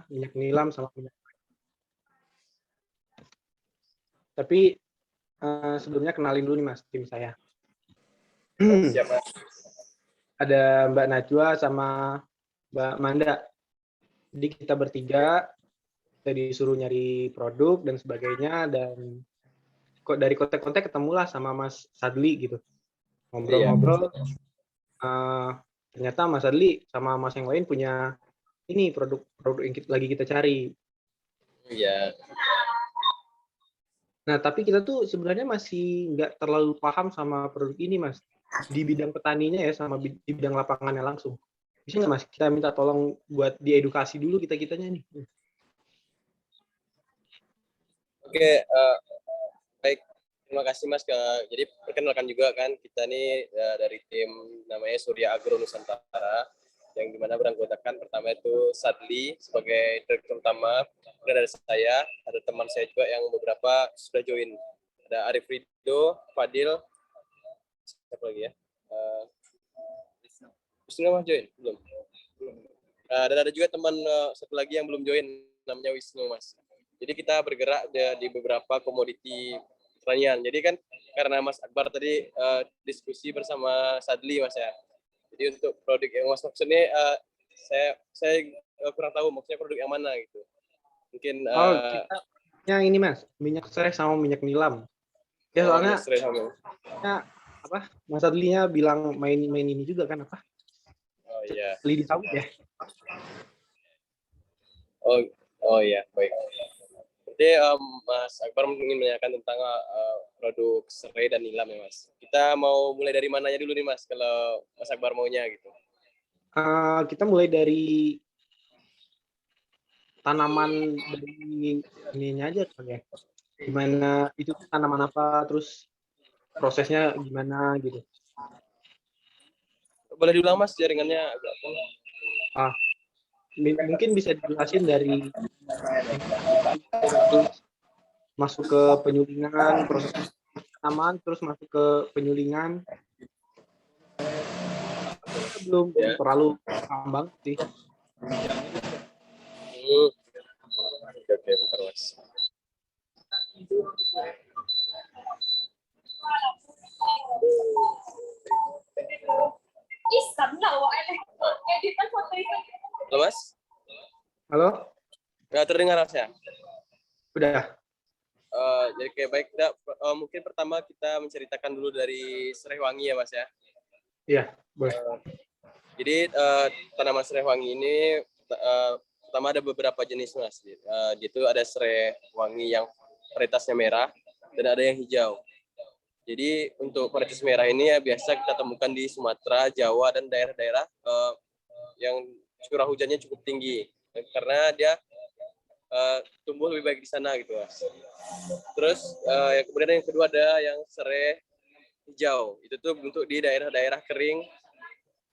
minyak nilam sama minyak. Tapi sebelumnya kenalin dulu nih Mas tim saya. Siap, Mas. Ada Mbak Najwa sama Mbak Manda. Jadi kita bertiga, kita disuruh nyari produk dan sebagainya, dan kok dari kontak-kontak ketemulah sama Mas Sadli gitu. Ngobrol-ngobrol, ternyata Mas Sadli sama Mas yang lain punya ini produk yang lagi kita cari. Iya. Nah, tapi kita tuh sebenarnya masih nggak terlalu paham sama produk ini, Mas. Di bidang petaninya ya, sama di bidang lapangannya langsung. Bisa nggak, Mas? Kita minta tolong buat diedukasi dulu kita-kitanya nih. Oke, baik. Terima kasih, Mas. Jadi perkenalkan juga kan, kita nih dari tim namanya Surya Agro Nusantara, yang dimana beranggotakan pertama itu Sadli sebagai direktur utama, kemudian ada saya, ada teman saya juga yang beberapa sudah join, ada Arif Rido, Fadil, siapa lagi ya? Wisnu Mas join belum? Dan ada juga teman satu lagi yang belum join, namanya Wisnu Mas. Jadi kita bergerak di beberapa komoditi pertanian. Jadi kan karena Mas Akbar tadi diskusi bersama Sadli Mas ya. Jadi untuk produk yang Mas maksudnya saya kurang tahu maksudnya produk yang mana gitu. Mungkin kita yang ini Mas, minyak serai sama minyak nilam. Ya soalnya apa? Mas Adlinya bilang main ini juga kan apa? Oh iya. Lidi sawit ya. Oh iya, baik. Jadi Mas Akbar ingin menanyakan tentang produk serai dan nilam ya Mas. Kita mau mulai dari mananya dulu nih Mas, kalau Mas Akbar maunya gitu. Kita mulai dari tanaman dari ininya aja kan ya. Gimana itu tanaman apa, terus prosesnya gimana gitu. Boleh diulang Mas, jaringannya agak mungkin bisa dijelasin dari masuk ke penyulingan, proses tanaman, terus masuk ke penyulingan. Belum terlalu paham banget sih. Oke, bentar Mas. Halo Mas? Halo? Nggak terdengar Mas ya? Udah. Jadi kayak baik, mungkin pertama kita menceritakan dulu dari serai wangi ya Mas ya? Iya, boleh. Jadi tanaman serai wangi ini pertama ada beberapa jenis Mas. Itu ada serai wangi yang varietasnya merah dan ada yang hijau. Jadi untuk varietas merah ini ya biasa kita temukan di Sumatera, Jawa, dan daerah-daerah yang curah hujannya cukup tinggi karena dia tumbuh lebih baik di sana gitu Mas. Terus kemudian yang kedua ada yang serai hijau. Itu tuh untuk di daerah-daerah kering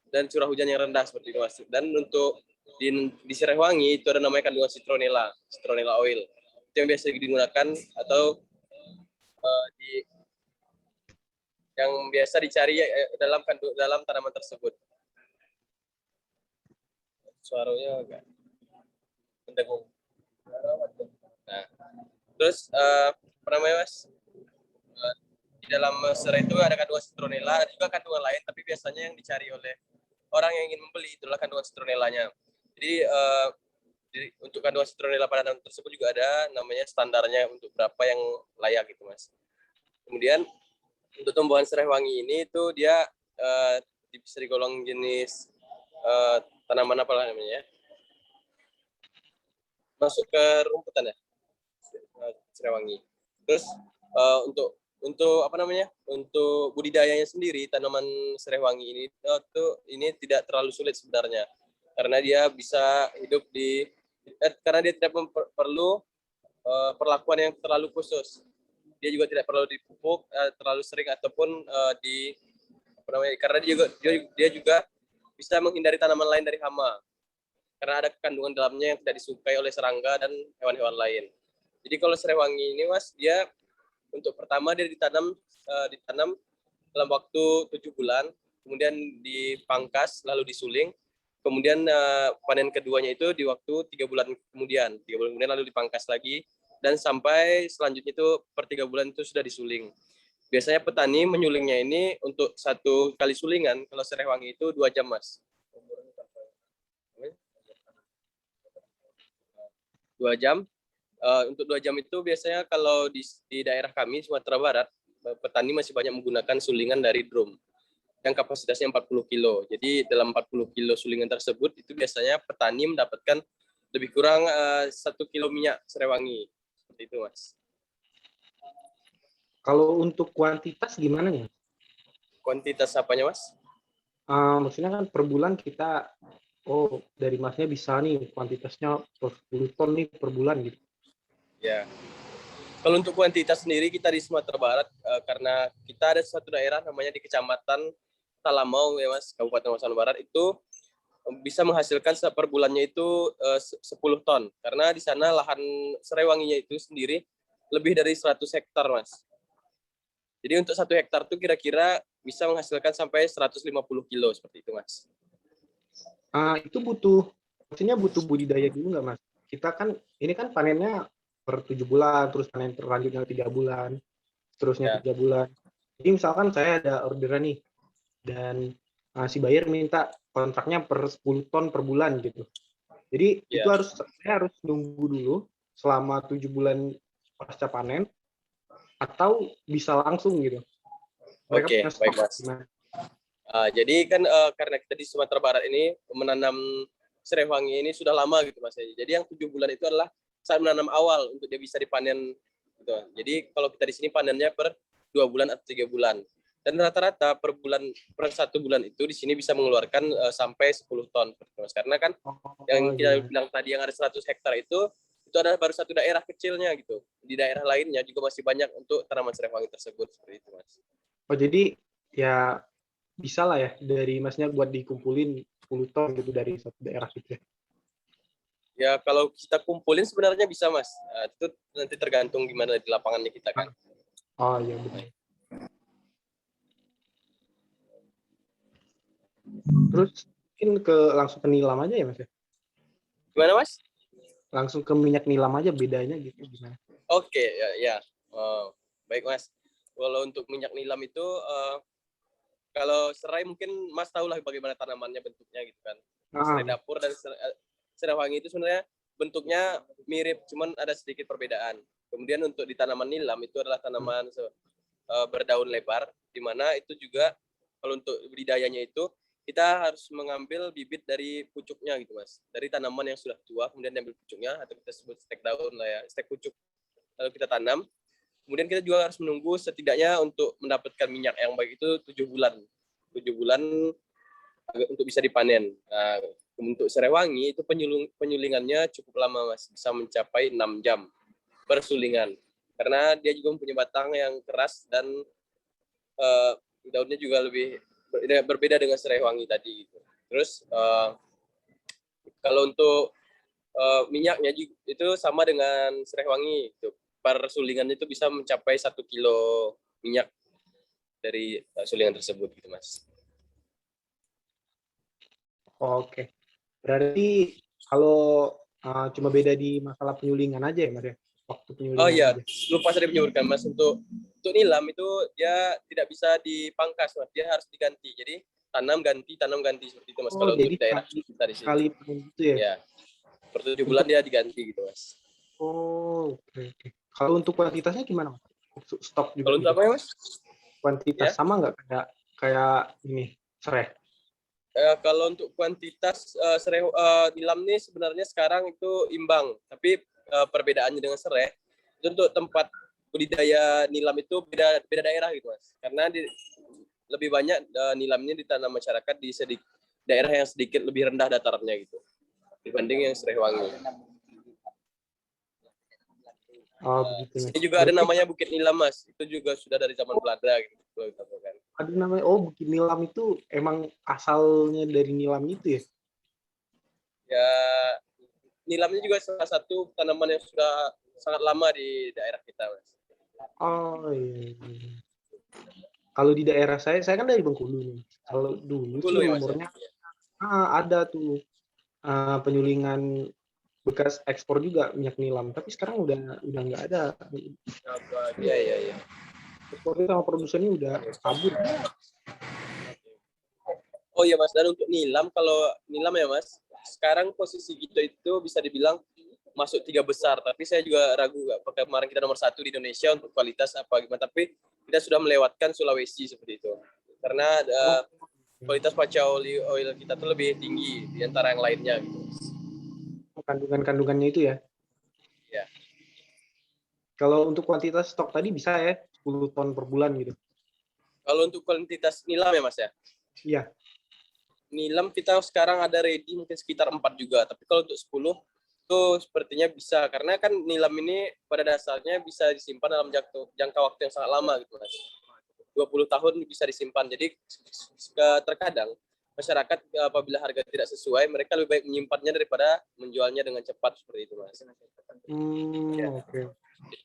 dan curah hujan yang rendah seperti itu Mas. Dan untuk di serai wangi itu ada namanya kandungan citronella oil. Itu yang biasa digunakan atau yang biasa dicari dalam tanaman tersebut. Suaranya agak mendengung. Nah, terus apa namanya Mas? Di dalam serai itu ada kandungan citronella, ada juga kandungan lain, tapi biasanya yang dicari oleh orang yang ingin membeli itulah kandungan citronellanya. Jadi untuk kandungan citronella pada tanaman tersebut juga ada namanya standarnya untuk berapa yang layak gitu Mas. Kemudian untuk tumbuhan serai wangi ini itu dia bisa digolong jenis tanaman apa namanya? Masuk ke rumputan ya, serai wangi. Terus untuk apa namanya? Untuk budidayanya sendiri tanaman serai wangi ini tidak terlalu sulit sebenarnya, karena dia bisa hidup karena dia tidak perlu perlakuan yang terlalu khusus. Dia juga tidak perlu dipupuk terlalu sering ataupun karena dia juga bisa menghindari tanaman lain dari hama karena ada kandungan dalamnya yang tidak disukai oleh serangga dan hewan-hewan lain. Jadi kalau serai wangi ini Mas, dia untuk pertama dia ditanam dalam waktu 7 bulan, kemudian dipangkas lalu disuling, Kemudian panen keduanya itu di waktu 3 bulan kemudian. 3 bulan kemudian lalu dipangkas lagi. Dan sampai selanjutnya itu per 3 bulan itu sudah disuling. Biasanya petani menyulingnya ini untuk 1 kali sulingan, kalau serai wangi itu 2 jam, Mas. 2 jam. Untuk 2 jam itu biasanya kalau di daerah kami, Sumatera Barat, petani masih banyak menggunakan sulingan dari drum yang kapasitasnya 40 kilo. Jadi dalam 40 kilo sulingan tersebut, itu biasanya petani mendapatkan lebih kurang 1 kilo minyak serai wangi. Seperti itu, Mas. Kalau untuk kuantitas gimana nih? Kuantitas apanya, Mas? Maksudnya kan per bulan kita, dari Masnya bisa nih kuantitasnya 10 ton nih per bulan gitu. Ya. Kalau untuk kuantitas sendiri kita di Sumatera Barat, karena kita ada satu daerah namanya di Kecamatan Talamau, ya Mas, Kabupaten Sumatera Barat, itu bisa menghasilkan per bulannya itu 10 ton. Karena di sana lahan serai wanginya itu sendiri lebih dari 100 hektar, Mas. Jadi untuk 1 hektar itu kira-kira bisa menghasilkan sampai 150 kilo, seperti itu, Mas. Itu maksudnya butuh budidaya dulu nggak, Mas? Kita kan, ini kan panennya per 7 bulan, terus panen terlanjutnya 3 bulan, seterusnya Ya. 3 bulan. Jadi misalkan saya ada orderan nih, dan si buyer minta kontraknya per 10 ton per bulan gitu. Jadi itu Ya. saya harus nunggu dulu selama 7 bulan pasca panen, atau bisa langsung gitu. Mereka Oke, punya baik, stok Mas. gimana? Jadi kan karena kita di Sumatera Barat ini menanam serai wangi ini sudah lama gitu, Mas. Jadi yang 7 bulan itu adalah saat menanam awal untuk dia bisa dipanen gitu. Jadi kalau kita di sini panennya per 2 bulan atau 3 bulan. Dan rata-rata per 1 bulan itu di sini bisa mengeluarkan sampai 10 ton, Mas. Karena kan yang kita Iya. bilang tadi yang ada 100 hektar itu adalah baru satu daerah kecilnya gitu. Di daerah lainnya juga masih banyak untuk tanaman serai wangi tersebut, seperti itu, Mas. Jadi ya bisa lah ya dari Masnya buat dikumpulin 10 ton gitu dari satu daerah gitu ya. Ya kalau kita kumpulin sebenarnya bisa, Mas. Itu nanti tergantung gimana di lapangannya kita kan. Oh iya benar. Terus mungkin langsung ke nilam aja ya, Mas ya? Gimana, Mas? Langsung ke minyak nilam aja, bedanya gitu gimana? Oke, ya. Baik, Mas. Kalau untuk minyak nilam itu kalau serai mungkin Mas tahu lah bagaimana tanamannya bentuknya gitu kan. Serai dapur dan serai wangi itu sebenarnya bentuknya mirip, cuman ada sedikit perbedaan. Kemudian untuk di tanaman nilam itu adalah tanaman berdaun lebar, di mana itu juga kalau untuk budidayanya itu kita harus mengambil bibit dari pucuknya gitu, Mas. Dari tanaman yang sudah tua, kemudian diambil pucuknya, atau kita sebut stek daun lah ya, stek pucuk. Lalu kita tanam. Kemudian kita juga harus menunggu setidaknya untuk mendapatkan minyak yang baik itu 7 bulan. 7 bulan untuk bisa dipanen. Nah, untuk serai wangi itu penyulingannya cukup lama, Mas. Bisa mencapai 6 jam per sulingan. Karena dia juga mempunyai batang yang keras dan daunnya juga lebih berbeda dengan serai wangi tadi. Gitu. Terus kalau untuk minyaknya itu sama dengan serai wangi. Gitu. Per sulingan itu bisa mencapai 1 kilo minyak dari sulingan tersebut, gitu, Mas. Oke. Berarti kalau cuma beda di masalah penyulingan aja ya, Mas ya? Waktu Oh penyulingan iya, aja. lupa saya menyebutkan, Mas, untuk nilam itu dia tidak bisa dipangkas, Mas. Dia harus diganti. Jadi tanam ganti seperti itu, Mas. Kalau untuk Jadi daerah kita di sini. sekali panen gitu ya? Ya, per 7 bulan dia diganti gitu, Mas. Oke. Kalau untuk kuantitasnya gimana, Mas? Stok juga Kalau untuk gitu. apa ya, Mas? Kuantitas Ya. sama nggak kayak ini serai? Kalau untuk kuantitas serai nilam ini sebenarnya sekarang itu imbang, tapi perbedaannya dengan serai itu untuk tempat budidaya nilam itu beda daerah gitu, Mas. Karena lebih banyak nilamnya ditanam masyarakat di daerah yang sedikit lebih rendah datarannya gitu dibanding yang serai wangi. Begitu. Sini juga ada namanya Bukit Nilam, Mas. Itu juga sudah dari zaman Belanda gitu. Ada namanya, Bukit Nilam itu emang asalnya dari nilam itu ya? Ya, nilamnya juga salah satu tanaman yang sudah sangat lama di daerah kita, Mas. Oh iya. Kalau di daerah saya kan dari Bengkulu nih. Kalau dulu sih Dulu ya, Mas. umurnya ada tuh penyulingan bekas ekspor juga minyak nilam, tapi sekarang udah nggak ada. Iya, iya, iya. Ekspornya sama produsennya udah kabur. Oh iya Mas, dan untuk nilam, kalau nilam ya Mas, sekarang posisi kita itu bisa dibilang masuk 3 besar, tapi saya juga ragu nggak, apakah kemarin kita nomor 1 di Indonesia untuk kualitas apa gimana, tapi kita sudah melewatkan Sulawesi seperti itu. Karena kualitas pacau oil kita tuh lebih tinggi di antara yang lainnya gitu. Kandungannya itu ya. Ya. Kalau untuk kuantitas stok tadi bisa ya 10 ton per bulan gitu. Kalau untuk kuantitas nilam ya Mas ya? Iya. Nilam kita sekarang ada ready mungkin sekitar 4 juga, tapi kalau untuk 10 itu sepertinya bisa, karena kan nilam ini pada dasarnya bisa disimpan dalam jangka waktu yang sangat lama gitu Mas. 20 tahun bisa disimpan. Jadi terkadang masyarakat apabila harga tidak sesuai, mereka lebih baik menyimpannya daripada menjualnya dengan cepat seperti itu Mas. Oke.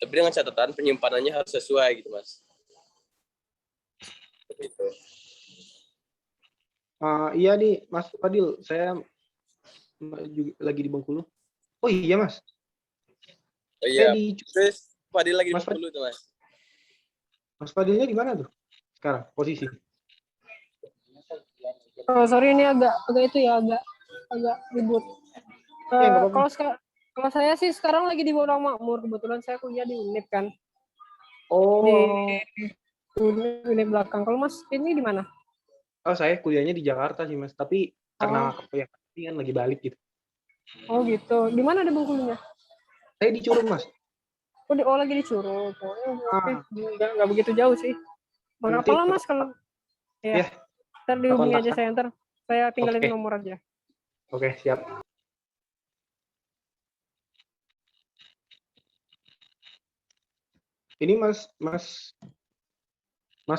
Tapi dengan catatan penyimpanannya harus sesuai gitu Mas. Seperti itu. Iya nih Mas Fadil, saya juga lagi di Bengkulu. Oh iya Mas. Oh iya. Di... Terus Fadil lagi di Mas Bengkulu tuh Mas. Mas Fadilnya di mana tuh sekarang posisi? Oh, sorry ini agak itu ya, agak ribut. Kalau saya sih sekarang lagi di Bonang Makmur, kebetulan saya kuliah di UNIP kan. Oh. Di UNIP belakang. Kalau Mas ini di mana? Oh, saya kuliahnya di Jakarta sih Mas, tapi karena kepengen kan lagi balik gitu. Oh gitu. Di mana ada Bengkulunya? Saya di Curug Mas. Oh lagi di Curug. Nggak begitu jauh sih. Berapa lama Mas kalau? Ya. Ntar dihubungi aja saya, ntar saya tinggalin nomor aja. Oke, siap. Ini Mas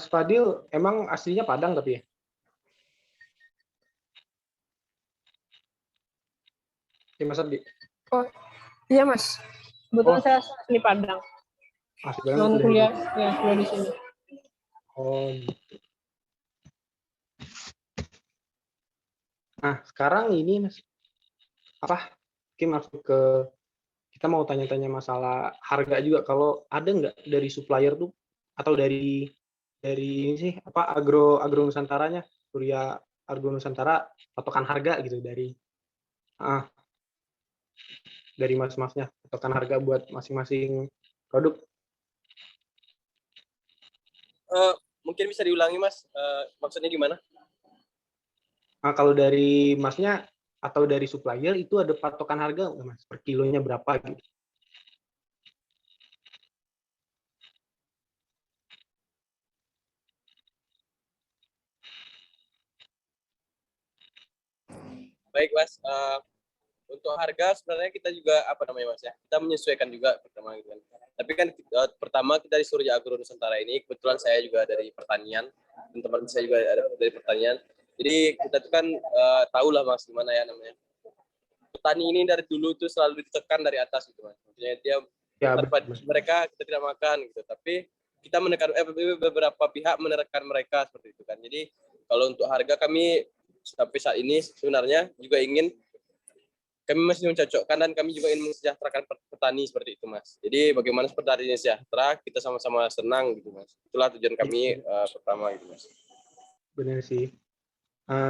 Fadil emang aslinya Padang tapi ya? Mas Ardi? Oh iya Mas. Kebetulan saya asli Padang. Non kuliah di sini. Oh gitu. Nah, sekarang ini Mas, mungkin masuk ke, kita mau tanya-tanya masalah harga juga. Kalau ada nggak dari supplier tuh, atau dari ini sih, Agro Nusantaranya, Surya Agro Nusantara, patokan harga gitu dari mas-masnya, patokan harga buat masing-masing produk. Mungkin bisa diulangi Mas, maksudnya gimana? Kalau dari masnya atau dari supplier itu ada patokan harga nggak Mas? Per kilonya berapa gitu? Baik Mas, untuk harga sebenarnya kita juga Mas ya, kita menyesuaikan juga pertama gitu kan. Tapi kan pertama kita di Surya Agro Nusantara ini, kebetulan saya juga dari pertanian, teman-teman saya juga ada dari pertanian. Jadi kita tuh kan tahu lah Mas gimana ya namanya. Petani ini dari dulu tuh selalu ditekan dari atas gitu Mas. Maksudnya dia mereka kita tidak makan gitu, tapi kita menekan beberapa pihak menekan mereka seperti itu kan. Jadi kalau untuk harga kami sampai saat ini sebenarnya juga ingin kami masih mencocokkan dan kami juga ingin mensejahterakan petani seperti itu Mas. Jadi bagaimana petani sejahtera, kita sama-sama senang gitu Mas. Itulah tujuan kami pertama gitu Mas. Benar sih.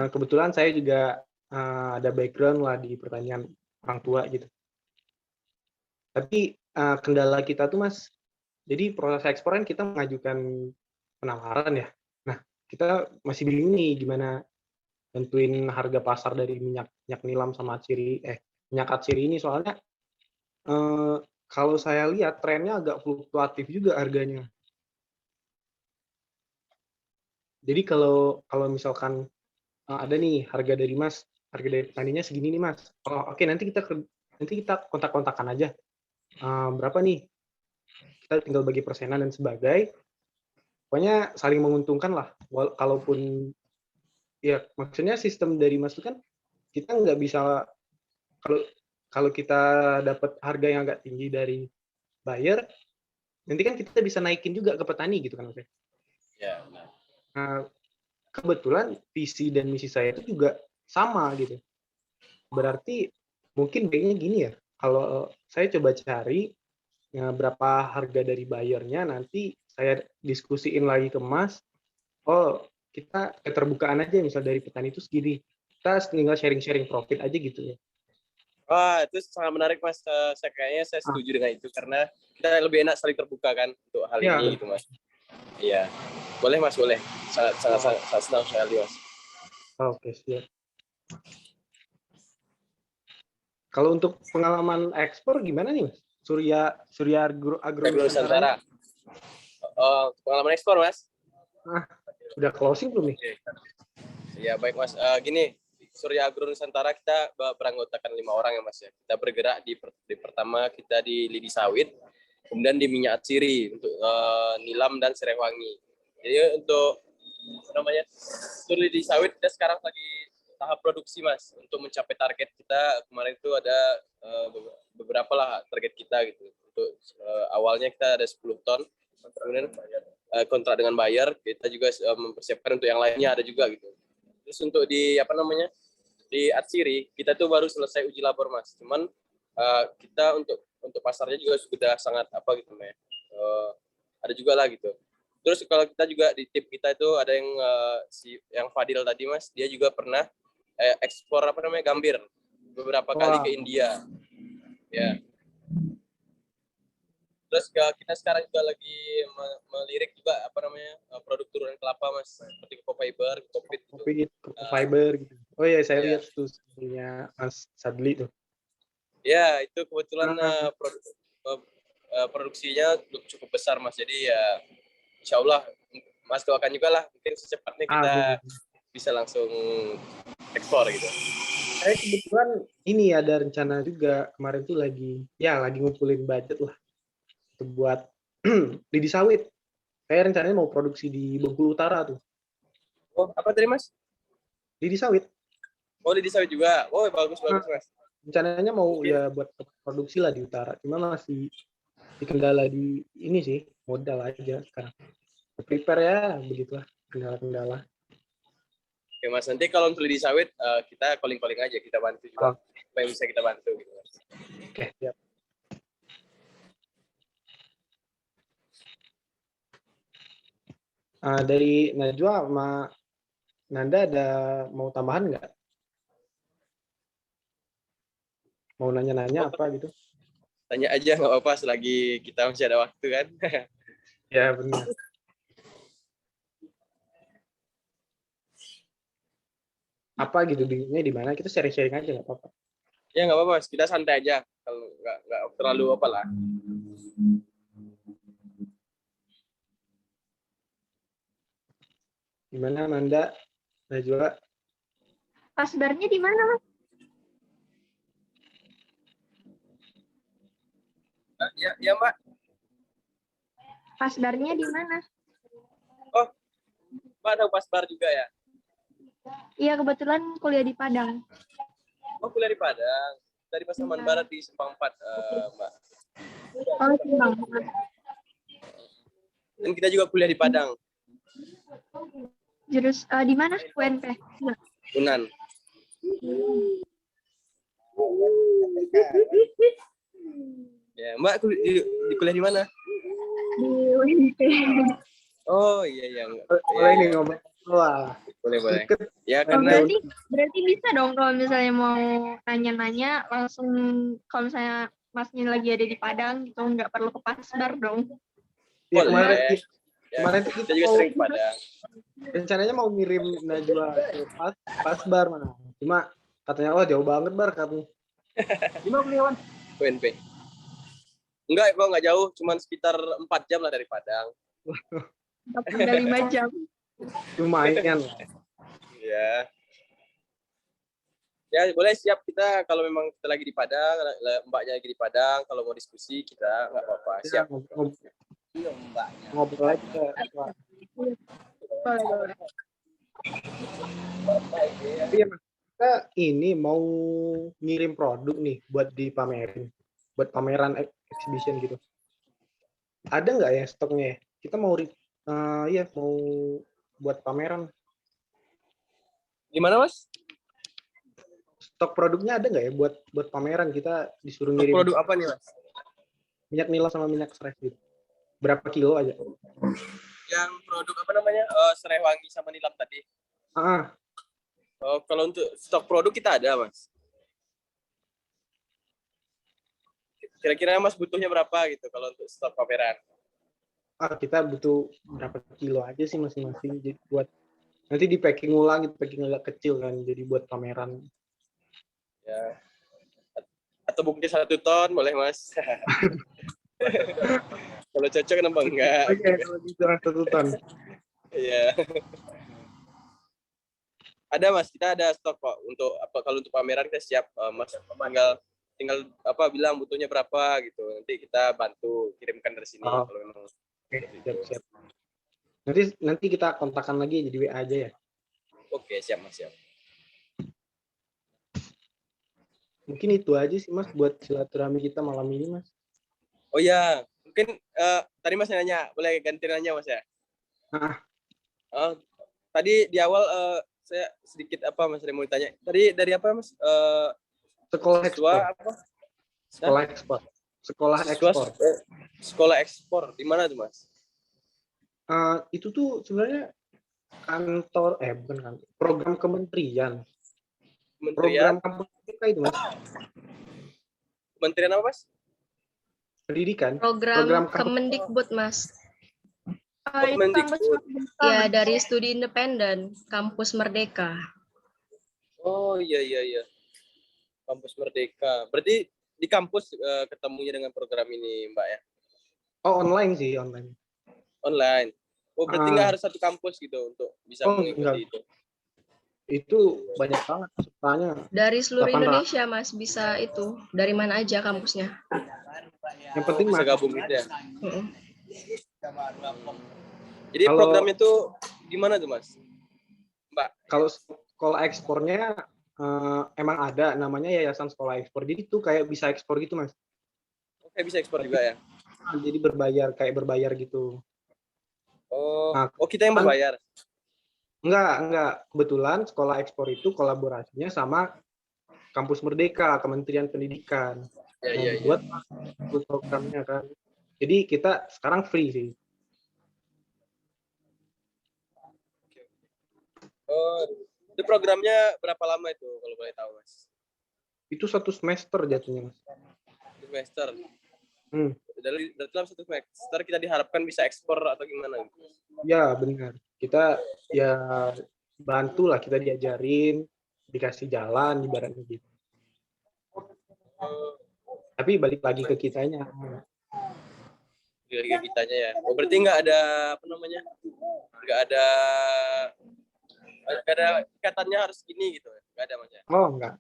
Kebetulan saya juga ada background lah di pertanian, orang tua gitu. Tapi kendala kita tuh Mas, jadi proses ekspor kan kita mengajukan penawaran ya. Nah, kita masih bingung nih gimana tentuin harga pasar dari minyak nilam sama minyak atsiri ini, soalnya kalau saya lihat trennya agak fluktuatif juga harganya. Jadi kalau misalkan ada nih harga dari Mas, harga dari petaninya segini nih Mas. Oke, nanti kita kontak-kontakan aja. Berapa nih? Kita tinggal bagi persenan dan sebagai. Pokoknya saling menguntungkan lah. Kalaupun ya maksudnya sistem dari Mas itu kan kita nggak bisa, kalau kita dapat harga yang agak tinggi dari buyer, nanti kan kita bisa naikin juga ke petani gitu kan Mas. Ya. Nah, kebetulan visi dan misi saya itu juga sama gitu. Berarti mungkin baiknya gini ya, kalau saya coba cari berapa harga dari buyernya, nanti saya diskusiin lagi ke Mas. Oh, kita keterbukaan aja, misal dari petani itu segini. Kita tinggal sharing-sharing profit aja gitu ya. Wah, itu sangat menarik Mas. Saya setuju dengan itu karena kita lebih enak saling terbuka kan untuk hal ini gitu Mas. Iya. Boleh Mas, boleh. Sangat senang sekali Mas. Oke, siap. Kalau untuk pengalaman ekspor gimana nih Mas? Surya Agro Nusantara. Pengalaman ekspor Mas. Udah closing belum nih? Iya, baik Mas. Gini, Surya Agro Nusantara kita beranggotakan 5 orang ya Mas ya. Kita bergerak di pertama kita di lidi sawit, kemudian di minyak atsiri untuk nilam dan serai wangi. Jadi untuk lidi sawit kita sekarang lagi tahap produksi Mas. Untuk mencapai target kita kemarin itu ada beberapa lah target kita gitu. Untuk awalnya kita ada 10 ton, kemudian kontrak dengan buyer, kita juga mempersiapkan untuk yang lainnya ada juga gitu. Terus untuk di di atsiri kita tuh baru selesai uji labor Mas. Cuman kita untuk pasarnya juga sudah sangat gitu Mas. Ada juga lah gitu. Terus kalau kita juga di tim kita itu ada yang Fadil tadi Mas, dia juga pernah ekspor gambir beberapa kali ke India. Ya. Terus kita sekarang juga lagi melirik juga produk turunan kelapa Mas, seperti coco fiber, coco fiber gitu. Oh iya, saya lihat tuh punya Mas Sadli tuh. Ya, itu kebetulan produksinya cukup besar Mas. Jadi ya insya Allah Mas doakan juga lah, mungkin secepatnya kita bisa langsung ekspor gitu. Saya kebetulan ini ada rencana juga, kemarin tuh lagi ngumpulin budget lah buat lidi sawit. Saya rencananya mau produksi di Bengkulu Utara tuh. Oh, apa tadi Mas? Lidi sawit. Oh, lidi sawit juga. Oh, bagus Mas. Rencananya mau buat produksi lah di utara. Cuma masih kendala di ini sih, modal aja sekarang. Prepare ya, begitulah kendala-kendala. Oke Mas, nanti kalau untuk lidi sawit kita calling aja, kita bantu juga. Apa yang bisa kita bantu gitu Mas. Oke, siap. Dari Najwa sama Nanda ada mau tambahan nggak? Mau nanya-nanya apa gitu? Tanya aja nggak apa-apa selagi kita masih ada waktu kan. Ya benar. Apa gitu bingungnya di mana? Kita sharing-sharing aja nggak apa-apa. Ya nggak apa-apa, kita santai aja. Kalau nggak terlalu apa lah. Gimana Nanda? Najwa? Pasbarnya di mana Mas? Ya Mbak. Pasbarnya di mana? Oh, Mbak tahu pasbar juga ya? Iya, kebetulan kuliah di Padang. Oh, kuliah di Padang. Dari Pasaman Barat di Simpang 4, Mbak. Oh, Simpang 4. Dan kita juga kuliah di Padang. Jurus di mana? UNP. Unan. Ya, Mbak kuliah di mana? Di UNP. Oh iya. Boleh ini ngomong. Wah. Boleh. Ya karena berarti bisa dong kalau misalnya mau nanya-nanya langsung, kalau misalnya Masnya lagi ada di Padang gitu, nggak perlu ke Pasbar dong. Ya, kemarin kita juga sering ke Padang. Rencananya mau ngirim Najwa ke Pasbar mana. Cuma katanya jauh banget Bar katanya. Gimana Kliwan? UNP. Enggak jauh, cuma sekitar 4 jam lah dari Padang. 45 jam. Lumayan. Ya boleh, siap kita kalau memang kita lagi di Padang, Mbaknya lagi di Padang, kalau mau diskusi kita nggak apa-apa. Siap. Iya, Mbaknya. Ngobrol aja. Boleh. Iya, kita ini mau ngirim produk nih buat dipamerin, buat pameran exhibition gitu. Ada nggak ya stoknya? Kita mau mau buat pameran. Gimana Mas? stok produknya ada nggak ya buat pameran? Kita disuruh ngirim Produk apa nih, Mas? minyak nila sama minyak serai gitu. Berapa kilo aja? Yang produk apa namanya? Serai wangi sama nilam tadi. Kalau untuk stok produk kita ada, Mas. Kira-kira Mas butuhnya berapa gitu kalau untuk stok pameran? Kita butuh berapa kilo aja sih masing-masing, jadi buat nanti di packing ulang, gitu, packing agak kecil kan, jadi buat pameran. Ya. Atau mungkin 1 ton boleh, Mas. Kalau cocok kenapa enggak? Oke, kalau gitu 1 ton. Iya. Ada, Mas, kita ada stok kok untuk apa, kalau untuk pameran kita siap, Mas, tinggal apa bilang butuhnya berapa gitu. Nanti kita bantu kirimkan dari sini kalau memang. Oke, siap. Nanti kita kontakkan lagi jadi WA aja ya. Oke, siap, Mas, siap. Mungkin itu aja sih, Mas, buat silaturahmi kita malam ini, Mas. Oh ya, mungkin tadi Mas nanya, boleh ganti nanya, Mas ya? Tadi di awal saya sedikit apa, Mas, mau ditanya. Tadi dari apa, Mas? Sekolah ekspor. Apa? Sekolah ekspor. Sekolah ekspor. Sekolah ekspor. Di mana tuh, Mas? Itu tuh sebenarnya kantor, bukan kantor, program kementerian. Program kampus kita itu, Mas. Kementerian apa, Mas? Pendidikan. Program Kemendikbud, Mas. Ya, dari studi independen, Kampus Merdeka. Oh, iya. Kampus Merdeka. Berarti di kampus ketemunya dengan program ini, Mbak ya? Oh, online sih, online. Online. Oh, berarti nggak harus satu kampus gitu untuk bisa mengikuti itu. Itu banyak banget pesertanya. Dari seluruh Indonesia, Mas, bisa itu. Dari mana aja kampusnya? Yang penting bisa gabung gitu ya. Jadi kalau, programnya tuh gimana tuh, Mas? Mbak? Kalau sekolah ekspornya emang ada namanya Yayasan Sekolah Ekspor. Jadi tuh kayak bisa ekspor gitu, Mas. Oke, bisa ekspor juga ya. Jadi berbayar gitu. Oh, kita yang berbayar. Enggak. Kebetulan sekolah ekspor itu kolaborasinya sama Kampus Merdeka, Kementerian Pendidikan. Iya. Buat programnya kan. Jadi kita sekarang free sih. Oh, itu programnya berapa lama itu kalau boleh tahu, Mas? Itu 1 semester jatuhnya, Mas. 1 semester. Dari dalam 1 semester kita diharapkan bisa ekspor atau gimana? Ya, benar. Kita ya bantulah, kita diajarin, dikasih jalan ibaratnya gitu. Tapi balik lagi ke kitanya. Ke kitanya ya. Oh, berarti nggak ada apa namanya? Nggak ada ikatannya harus gini gitu. Nggak ada, Mas ya? Oh, enggak.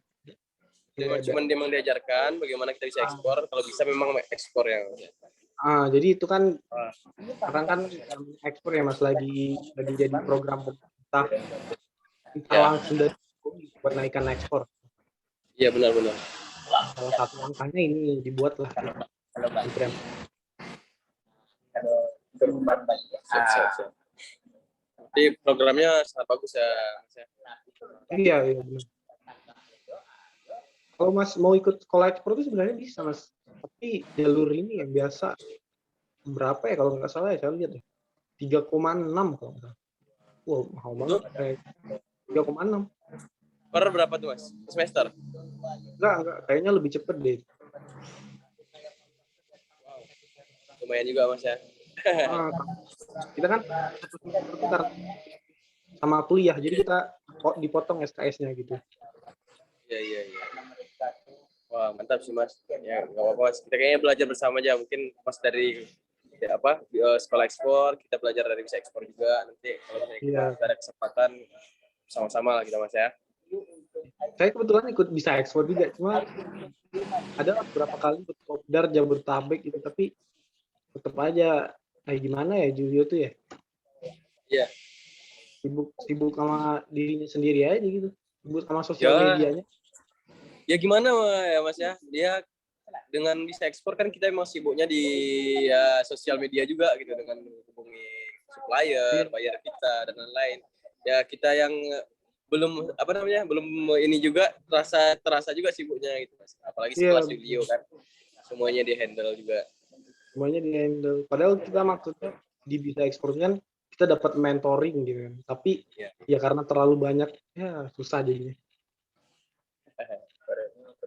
Cuma dia diajarkan bagaimana kita bisa ekspor, kalau bisa memang ekspor ya. Jadi itu kan sekarang kan ekspor ya, Mas, lagi jadi program pemerintah. Kita langsung dari buat naikkan ekspor. Iya, benar. Salah satu langkahnya ini dibuat lah. Siap. Jadi programnya sangat bagus ya, Mas ya. Iya, benar. Kalau Mas mau ikut sekolah ekspor itu sebenarnya bisa, Mas. Tapi jalur ini yang biasa berapa ya kalau nggak salah ya, saya lihat ya. 3,6 kalau nggak salah. Wow, mahal banget. 3,6. Per berapa tuh, Mas? Semester? Enggak. Kayaknya lebih cepet deh. Lumayan juga, Mas ya. Kita kan satu semester itu sama kuliah, jadi kita dipotong SKS-nya gitu. Iya. Wah, mantap sih, Mas. Ya, nggak apa-apa, Mas. Kita kayaknya belajar bersama aja. Mungkin Mas dari sekolah ekspor, kita belajar dari bisa ekspor juga. Nanti kalau kita ada kesempatan sama-sama lah kita, Mas ya. Saya kebetulan ikut bisa ekspor juga, cuma ada beberapa kali ikut Kopdar Jabodetabek gitu, tapi tetap aja gimana ya Julio tuh ya. Iya. Sibuk sama dirinya sendiri aja gitu, sibuk sama sosial medianya. Ya gimana ya, Mas ya, dia dengan bisa ekspor kan kita emang sibuknya di sosial media juga gitu, dengan menghubungi supplier, bayar kita dan lain-lain. Ya kita yang belum ini juga terasa juga sibuknya gitu Mas. Apalagi Iya, sekelas Julio kan. Semuanya di handle juga. semuanya di handle. Padahal kita maksudnya di bisa ekspor kan kita dapat mentoring gitu kan. Tapi Iya. ya karena terlalu banyak ya susah jadinya.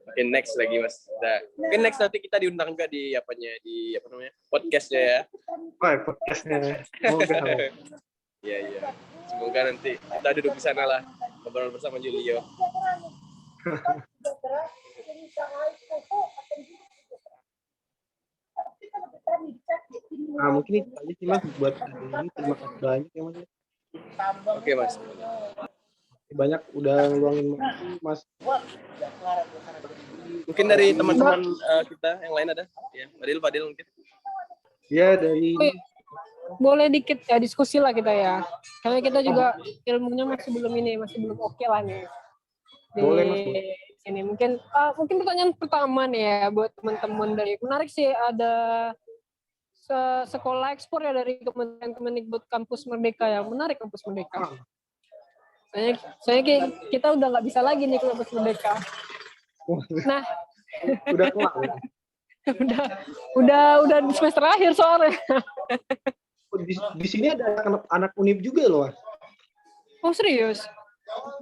Mungkin next lagi Mas. Nah, mungkin next nanti kita diundang juga di podcastnya ya. Oh, podcastnya. Semoga. Iya. Semoga nanti kita duduk di sana lah ngobrol bersama Julio. Nah, mungkin itu aja sih Mas buat hari ini. Terima kasih banyak ya Mas. Oke Mas. Banyak udah ngeluangin waktu Mas. Mungkin dari teman-teman kita yang lain ada? Ya, Fadil mungkin. Ya dari Boleh dikit ya diskusi lah kita ya. Karena kita juga ilmunya masih belum oke lah nih. Di Boleh, Mas. sini mungkin pertanyaan pertama nih ya buat teman-teman dari menarik sih ada sekolah ekspor ya dari Kementerian Kemendikbud Kampus Merdeka ya. Menarik Kampus Merdeka. Saya kita udah nggak bisa lagi nih Kampus Merdeka. Nah, udah kelar ya. udah di semester akhir soalnya. Di sini ada anak Unip juga loh Mas. Oh serius?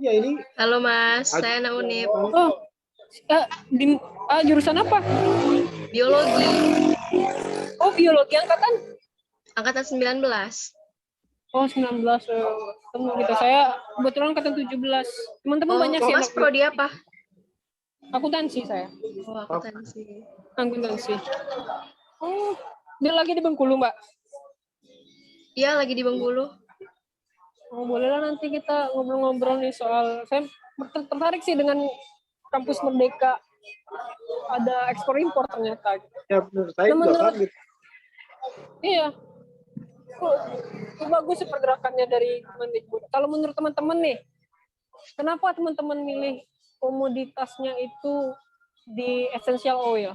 Iya ini. Halo Mas, saya anak Unip. Oh, jurusan apa? Biologi. Oh biologi angkatan? Angkatan 19. Oh 19. Ketemu gitu. Saya kebetulan angkatan 17. Teman-teman banyak sih. Mas prodi apa? Akuntansi saya. Oh, akuntansi. Akuntansi. Oh, dia lagi di Bengkulu, Mbak? Iya, lagi di Bengkulu. Oh, bolehlah nanti kita ngobrol-ngobrol nih soal, saya tertarik sih dengan Kampus Merdeka. Ada ekspor impor ternyata. Ya benar, saya juga kaget. Iya. Itu bagus sih pergerakannya dari Kemendikbud. Kalau menurut teman-teman nih, kenapa teman-teman milih komoditasnya itu di essential oil?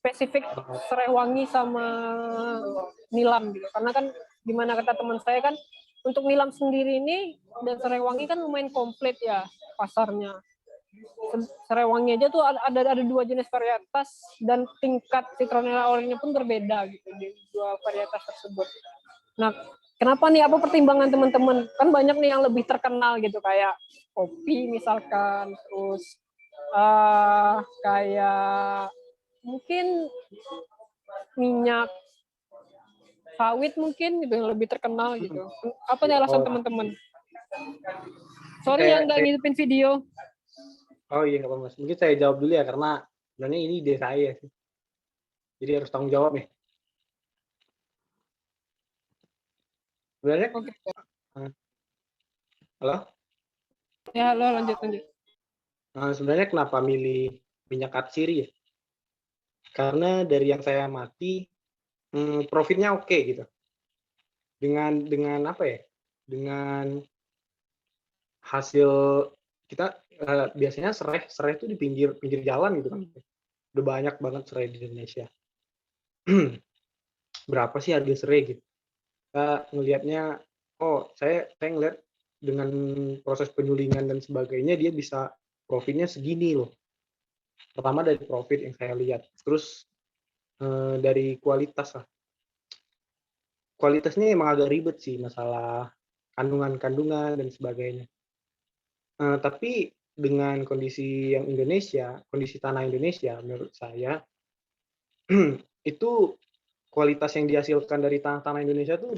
Spesifik serai wangi sama nilam gitu. Karena kan gimana kata teman saya kan untuk nilam sendiri ini dan serai wangi kan lumayan komplit ya pasarnya. Serai wangi aja tuh ada 2 jenis varietas dan tingkat citronella oilnya pun berbeda gitu di 2 varietas tersebut. Nah, kenapa nih? Apa pertimbangan teman-teman? Kan banyak nih yang lebih terkenal gitu kayak kopi misalkan, terus kayak mungkin minyak sawit mungkin gitu yang lebih terkenal gitu. Apa nih alasan teman-teman? Sorry yang nggak ngintipin video. Oh iya nggak apa-apa Mas. Mungkin saya jawab dulu ya karena sebenarnya ini ide saya sih. Jadi harus tanggung jawab nih. Sebenarnya. Halo? Ya halo lanjut. Sebenarnya kenapa milih minyak atsiri ya? Karena dari yang saya amati profitnya oke gitu. Dengan apa ya? Dengan hasil kita biasanya serai itu di pinggir jalan gitu kan. Udah banyak banget serai di Indonesia. Berapa sih harga serai gitu? Kita ngelihatnya, oh saya ngelihat dengan proses penyulingan dan sebagainya dia bisa profitnya segini loh. Pertama dari profit yang saya lihat, terus dari kualitas lah. Kualitasnya emang agak ribet sih masalah kandungan dan sebagainya. Tapi dengan kondisi yang Indonesia, kondisi tanah Indonesia menurut saya itu kualitas yang dihasilkan dari tanah Indonesia tuh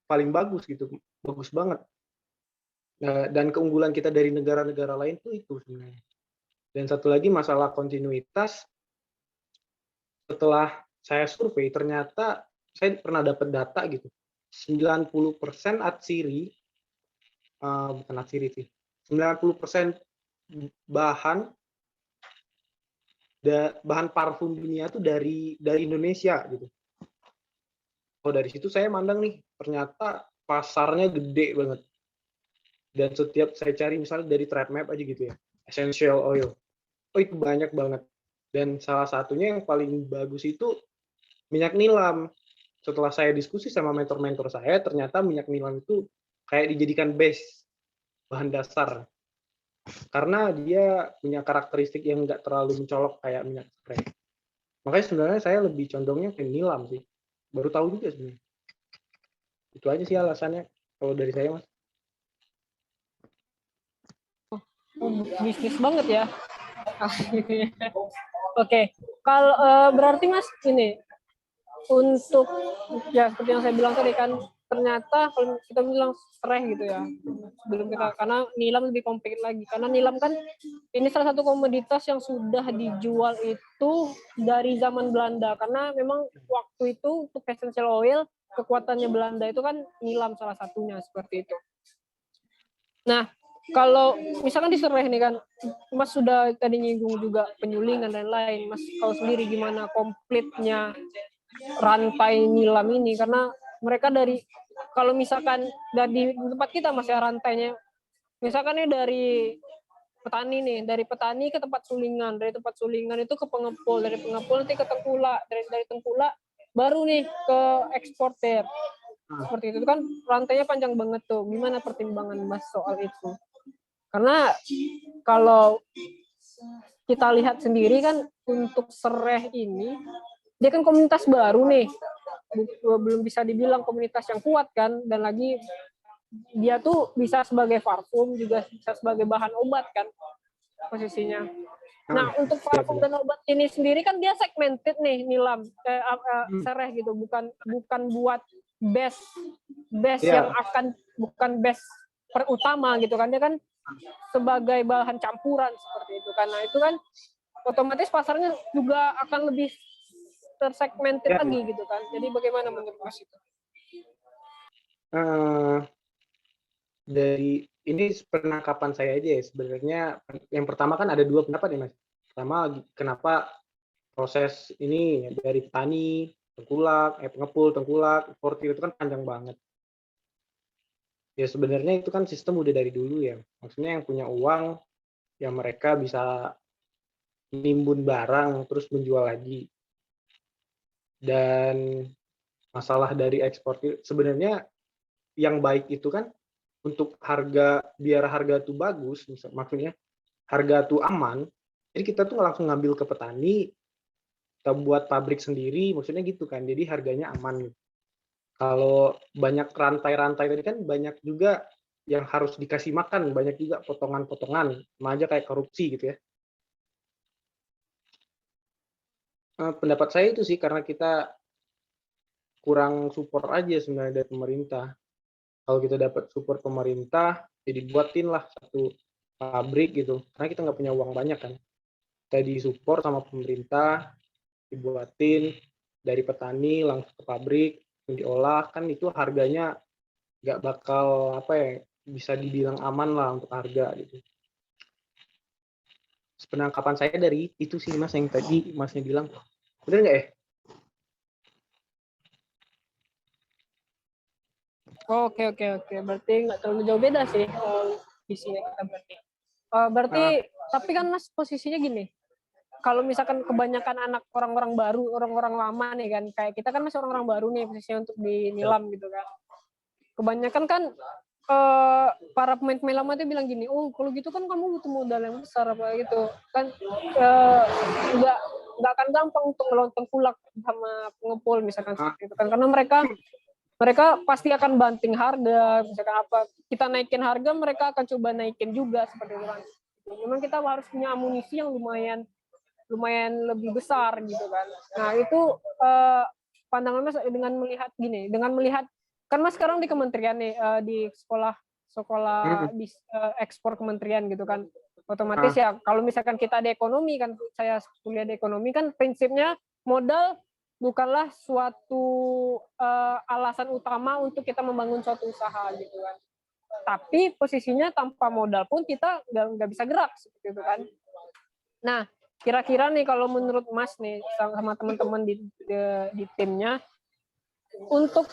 paling bagus gitu, bagus banget. Dan keunggulan kita dari negara-negara lain tuh itu sebenarnya. Dan satu lagi masalah kontinuitas, setelah saya survei ternyata saya pernah dapat data gitu, 90% atsiri, bukan atsiri sih, 90% bahan parfum dunia tuh dari Indonesia gitu. Oh dari situ saya mandang nih, ternyata pasarnya gede banget. Dan setiap saya cari misalnya dari trade map aja gitu ya, essential oil, oh itu banyak banget. Dan salah satunya yang paling bagus itu minyak nilam. Setelah saya diskusi sama mentor-mentor saya, ternyata minyak nilam itu kayak dijadikan base bahan dasar. Karena dia punya karakteristik yang nggak terlalu mencolok kayak minyak spray. Makanya sebenarnya saya lebih condongnya ke nilam sih. Baru tahu juga sebenarnya. Itu aja sih alasannya kalau dari saya, Mas. Bisnis banget ya. Oke, kalau berarti Mas ini untuk ya seperti yang saya bilang tadi kan, ternyata kalau kita bilang sereh gitu ya, sebelum kita, karena nilam lebih kompleks lagi, karena nilam kan ini salah satu komoditas yang sudah dijual itu dari zaman Belanda, karena memang waktu itu untuk essential oil kekuatannya Belanda itu kan nilam salah satunya seperti itu. Nah, kalau misalkan di Sereh nih kan, Mas sudah tadi nyinggung juga penyulingan dan lain-lain. Mas tahu sendiri gimana komplitnya rantai nilam ini, karena mereka dari, kalau misalkan dari tempat kita Mas ya rantainya, misalkan nih dari petani nih, dari petani ke tempat sulingan, dari tempat sulingan itu ke pengepul, dari pengepul nanti ke tengkulak, dari tengkulak baru nih ke eksportir. Seperti itu kan rantainya panjang banget tuh. Gimana pertimbangan Mas soal itu? Karena kalau kita lihat sendiri kan untuk Sereh ini, dia kan komunitas baru nih, belum bisa dibilang komunitas yang kuat kan, dan lagi dia tuh bisa sebagai parfum, juga bisa sebagai bahan obat kan posisinya. Nah, untuk parfum dan obat ini sendiri kan dia segmented nih, nilam, Sereh gitu, bukan buat base yang akan, bukan base perutama gitu kan, dia kan sebagai bahan campuran seperti itu. Karena itu kan otomatis pasarnya juga akan lebih tersegmented lagi gitu kan. Jadi bagaimana menurut Mas itu? Dari ini penangkapan saya aja ya, sebenarnya yang pertama kan ada dua pendapat ya, Mas. Pertama, kenapa proses ini dari petani, tengkulak, pengepul, tengkulak, eksportir itu kan panjang banget. Ya sebenarnya itu kan sistem udah dari dulu ya. Maksudnya yang punya uang, ya mereka bisa nimbun barang terus menjual lagi. Dan masalah dari eksportir, sebenarnya yang baik itu kan untuk harga, biar harga tuh bagus, maksudnya harga tuh aman, jadi kita tuh langsung ngambil ke petani, kita buat pabrik sendiri, maksudnya gitu kan, jadi harganya aman. Kalau banyak rantai-rantai tadi kan banyak juga yang harus dikasih makan, banyak juga potongan-potongan, sama aja kayak korupsi gitu ya. Pendapat saya itu sih karena kita kurang support aja sebenarnya dari pemerintah. Kalau kita dapat support pemerintah, jadi buatin lah satu pabrik gitu. Karena kita nggak punya uang banyak kan. Kita disupport sama pemerintah, dibuatin dari petani langsung ke pabrik, diolah, kan itu harganya nggak bakal apa ya, bisa dibilang aman lah untuk harga gitu. Penangkapan saya dari itu sih Mas, yang tadi Masnya bilang. Bener nggak ya? Oke. Berarti nggak terlalu jauh beda sih visinya kita berarti. Berarti tapi kan Mas posisinya gini. Kalau misalkan kebanyakan anak orang-orang baru, orang-orang lama nih kan, kayak kita kan masih orang-orang baru nih posisinya untuk di nilam gitu kan. Kebanyakan kan para pemain-pemain lama itu bilang gini, oh kalau gitu kan kamu butuh modal yang besar apa gitu kan, nggak akan gampang untuk ngelonton kulak sama pengepul misalkan seperti itu kan, karena mereka pasti akan banting harga, misalkan apa kita naikin harga, mereka akan coba naikin juga seperti itu kan. Memang kita harus punya amunisi yang lumayan lebih besar gitu kan. Nah itu pandangan Mas dengan melihat gini, dengan melihat kan Mas sekarang di kementerian nih, di sekolah di ekspor kementerian gitu kan, otomatis ya kalau misalkan kita di ekonomi kan, saya kuliah di ekonomi kan, prinsipnya modal bukanlah suatu alasan utama untuk kita membangun suatu usaha gitu kan. Tapi posisinya tanpa modal pun kita nggak bisa gerak seperti itu kan. Nah, kira-kira nih kalau menurut Mas nih sama teman-teman di timnya, untuk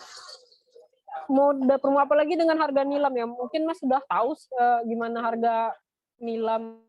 mode promo apalagi dengan harga nilam ya, mungkin Mas sudah tahu gimana harga nilam